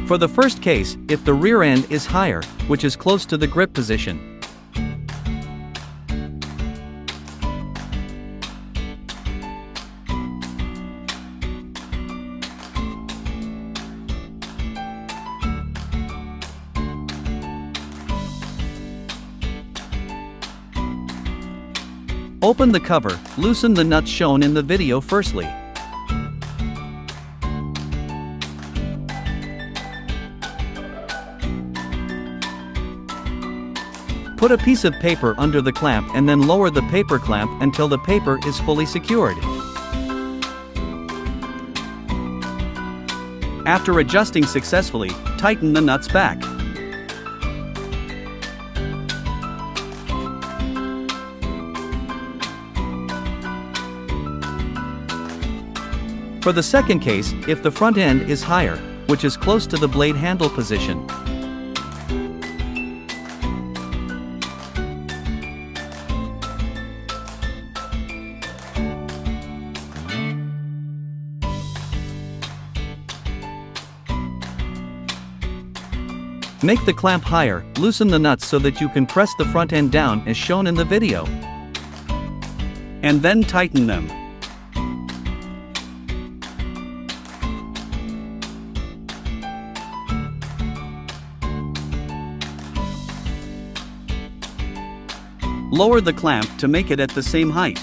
For the first case, if the rear end is higher, which is close to the grip position, open the cover, loosen the nuts shown in the video firstly. Put a piece of paper under the clamp and then lower the paper clamp until the paper is fully secured. After adjusting successfully, tighten the nuts back. For the second case, if the front end is higher, which is close to the blade handle position, make the clamp higher, loosen the nuts so that you can press the front end down as shown in the video, and then tighten them. Lower the clamp to make it at the same height.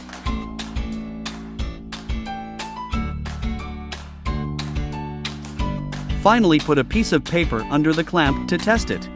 Finally, put a piece of paper under the clamp to test it.